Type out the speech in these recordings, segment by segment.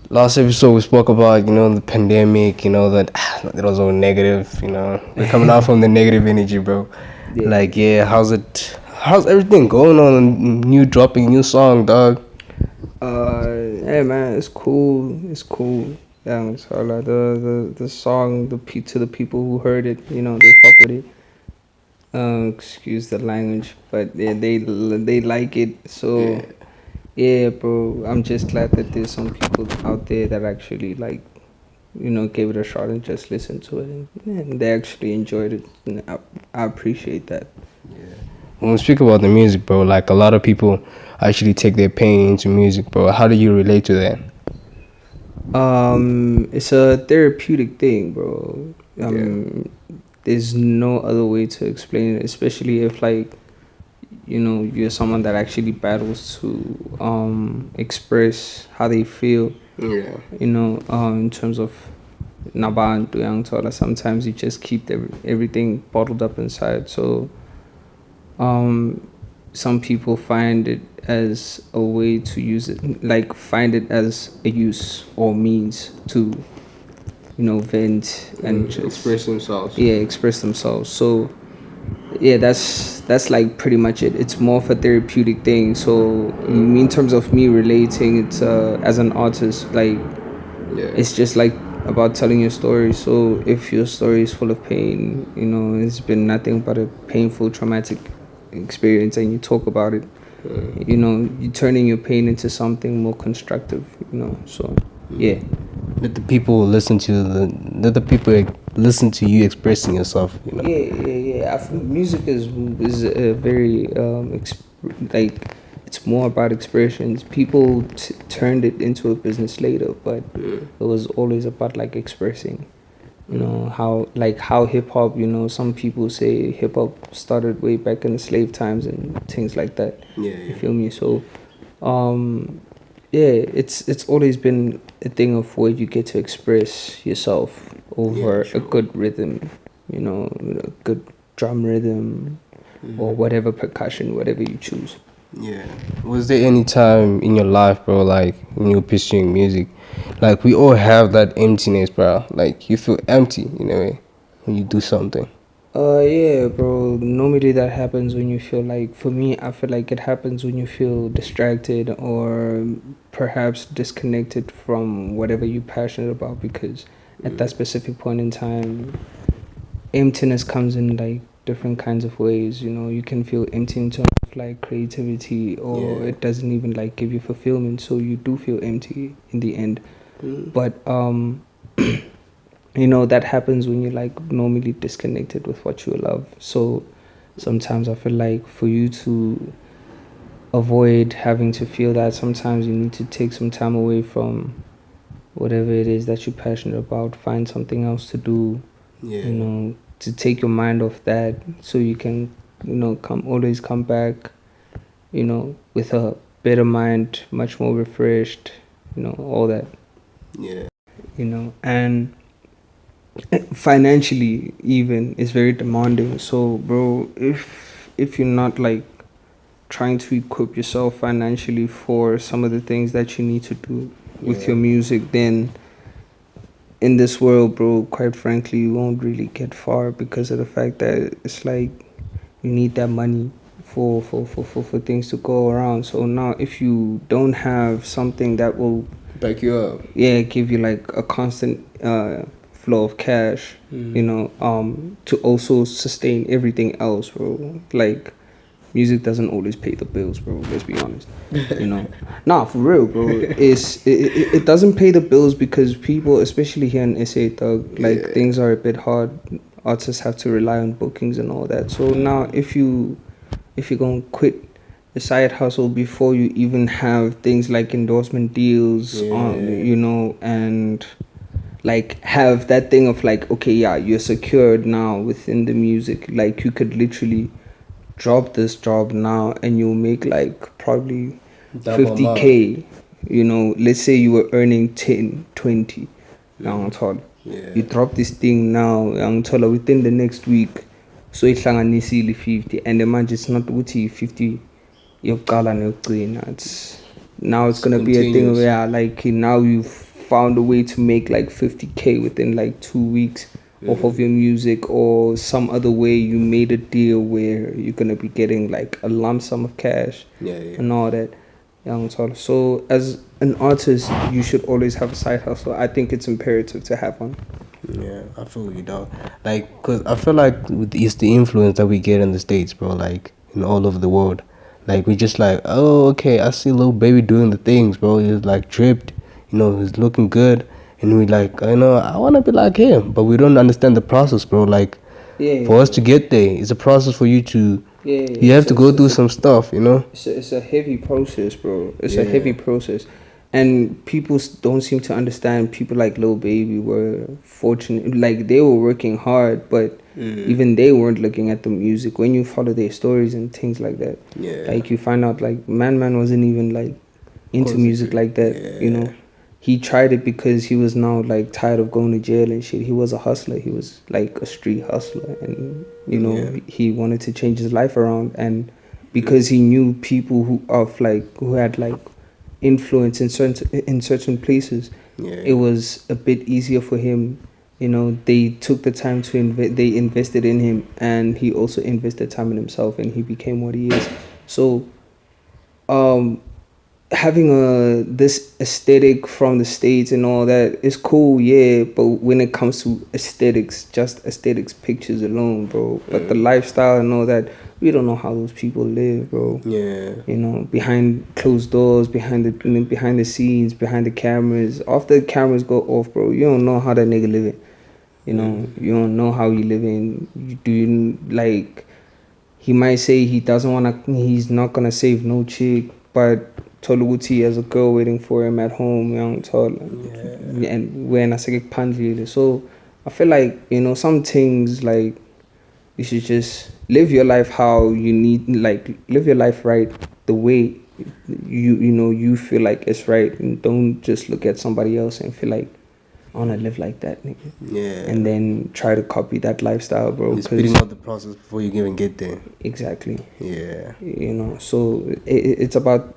Last episode we spoke about, the pandemic, that it was all negative, We're coming out from the negative energy, bro. Yeah. Like, yeah, how's everything going on? Dropping new song, dog. Hey man, it's cool. It's cool. Yeah, so like the song, to the people who heard it, they fuck with it. Excuse the language, but yeah, they like it. So yeah, bro, I'm just glad that there's some people out there that actually like, gave it a shot and just listened to it, and they actually enjoyed it. And I appreciate that. When we speak about the music, bro, like a lot of people actually take their pain into music, bro. How do you relate to that? It's a therapeutic thing, bro. There's no other way to explain it, especially if like, you're someone that actually battles to express how they feel. Yeah. In terms of nabantu yang thola, sometimes you just keep everything bottled up inside. So some people find it as a way to use it, like find it as a use or means to vent and just express themselves. Yeah, express themselves. So yeah, that's like pretty much it. It's more of a therapeutic thing. So in terms of me relating it as an artist, like it's just like about telling your story. So if your story is full of pain, it's been nothing but a painful, traumatic experience, and you talk about it, you're turning your pain into something more constructive. So yeah. Let the people listen to you expressing yourself. Yeah. I feel music is a very like, it's more about expressions. People turned it into a business later, but it was always about like expressing. How hip hop. Some people say hip hop started way back in the slave times and things like that. You feel me? So, yeah, it's always been a thing of where you get to express yourself over a good rhythm, a good drum rhythm, or whatever percussion, whatever you choose. Yeah. Was there any time in your life, bro, like when you were pursuing music, like we all have that emptiness, bro? Like you feel empty in a way when you do something. Yeah, bro. Normally that happens when you feel like, for me, I feel like it happens when you feel distracted or perhaps disconnected from whatever you're passionate about, because at that specific point in time, emptiness comes in like different kinds of ways. You can feel empty in terms of like creativity, or it doesn't even like give you fulfillment, so you do feel empty in the end. But that happens when you're like normally disconnected with what you love. So sometimes I feel like for you to avoid having to feel that, sometimes you need to take some time away from whatever it is that you're passionate about, find something else to do, to take your mind off that, so you can always come back with a better mind, much more refreshed, all that. And financially even is very demanding. So bro, if you're not like trying to equip yourself financially for some of the things that you need to do with your music, then in this world, bro, quite frankly, you won't really get far, because of the fact that it's like you need that money for things to go around. So now if you don't have something that will Back you up. give you like a constant flow of cash, to also sustain everything else, bro, like music doesn't always pay the bills, bro. Let's be honest. Nah, for real, bro. It doesn't pay the bills because people, especially here in SA, dog, like things are a bit hard. Artists have to rely on bookings and all that. So now, if you're gonna quit the side hustle before you even have things like endorsement deals on, and like have that thing of like, okay, yeah, you're secured now within the music. Like you could literally drop this job now and you'll make like probably 50K. Let's say you were earning 10, 20. You drop this thing now, within the next week, so ihlanganisile 50, and the manje it's not ukuthi 50 yokuqala neyokugcina. It's now it's gonna be a thing where like now you've found a way to make like 50K within like 2 weeks off of your music, or some other way you made a deal where you're gonna be getting like a lump sum of cash Yeah, yeah. and all that. So as an artist, you should always have a side hustle. I think it's imperative to have one. Yeah, I feel you, dog. Like, cause I feel like it's the influence that we get in the States, bro. Like, in all over the world. Like, we just like, oh, okay, I see little baby doing the things, bro. He's like dripped, he's looking good. And we like, I want to be like him. But we don't understand the process, bro. Like, Yeah, for us to get there, it's a process for you to, yeah. you have to go through some stuff. It's a heavy process, bro. It's a heavy Yeah. process, and people don't seem to understand. People like Lil Baby were fortunate, like they were working hard, but even they weren't looking at the music. When you follow their stories and things like that, Yeah. like you find out like Man wasn't even like into music like that. Yeah. He tried it because he was now like tired of going to jail and shit. He was a hustler. He was like a street hustler, and Yeah. he wanted to change his life around. And because he knew people who had like influence in certain places, Yeah. it was a bit easier for him. They took the time to they invested in him, and he also invested time in himself, and he became what he is. So um having this aesthetic from the States and all that is cool, yeah, but when it comes to aesthetics, just aesthetics, pictures alone, bro, but the lifestyle and all that, we don't know how those people live, bro. Yeah. Behind closed doors, behind the scenes, behind the cameras. After the cameras go off, bro, you don't know how that nigga living. You don't know how he living. Like, he might say he's not gonna save no chick, but Toluguti has a girl waiting for him at home, and when I say pandli. So I feel like, some things, like, you should just live your life how you need, like, live your life right the way you feel like it's right, and don't just look at somebody else and feel like, I wanna live like that, nigga. Yeah. And then try to copy that lifestyle, bro. You're speeding up the process before you even get there. Exactly. Yeah. So it's about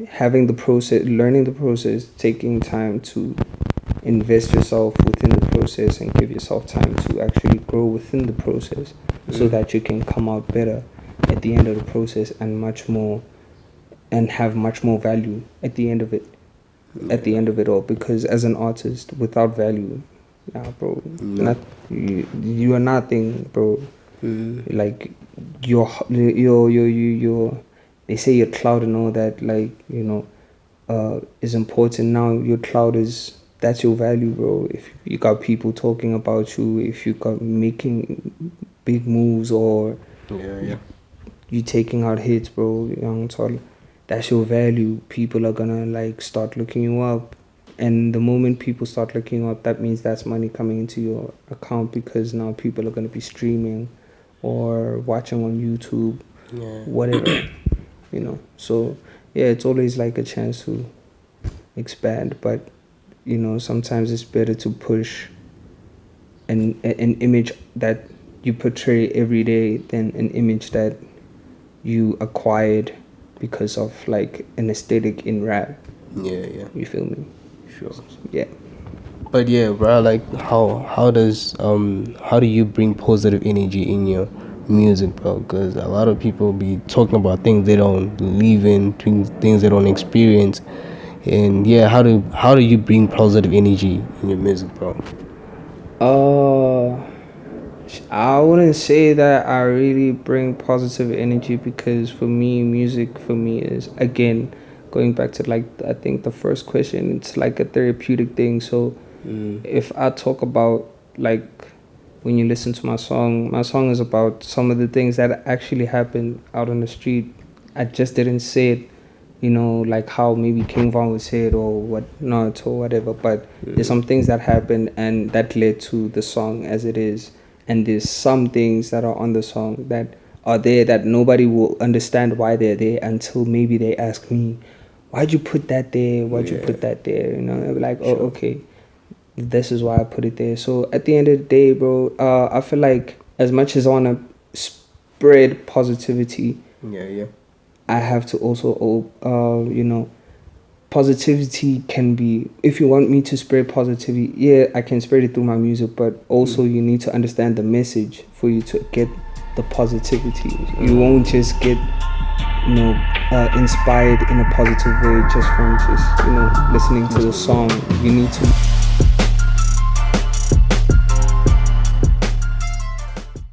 having the process, learning the process, taking time to invest yourself within the process, and give yourself time to actually grow within the process, so that you can come out better at the end of the process, and much more, and have much more value at the end of it, at the end of it all. Because as an artist, without value, nah, bro, not you are nothing, bro. Like, your they say your cloud and all that, like, is important. Now your cloud that's your value, bro. If you got people talking about you, if you got making big moves, or Yeah. you taking out hits, bro, that's your value. People are gonna like start looking you up, and the moment people start looking you up, that means that's money coming into your account, because now people are gonna be streaming or watching on YouTube, Yeah. whatever. So yeah, it's always like a chance to expand, but sometimes it's better to push an image that you portray every day, than an image that you acquired because of like an aesthetic in rap. Yeah. You feel me? Sure. Yeah. But yeah, bro, like how do you bring positive energy in your music, bro? Because a lot of people be talking about things they don't believe in, things they don't experience, and yeah, how do you bring positive energy in your music, bro? Uh, I wouldn't say that I really bring positive energy, because for me, music for me is, again, going back to like, I think the first question, it's like a therapeutic thing. So if I talk about, like, when you listen to my song is about some of the things that actually happened out on the street. I just didn't say it, like how maybe King Von would say it, or whatnot, or whatever. But there's some things that happened, and that led to the song as it is. And there's some things that are on the song that are there that nobody will understand why they're there, until maybe they ask me, why'd you put that there? Why'd you put that there? They'll be like, oh, okay, this is why I put it there. So at the end of the day, bro, I feel like, as much as I want to spread positivity, Yeah. I have to also, positivity can be, if you want me to spread positivity, yeah, I can spread it through my music, but also you need to understand the message for you to get the positivity. You won't just get, inspired in a positive way just from just listening to the song. You need to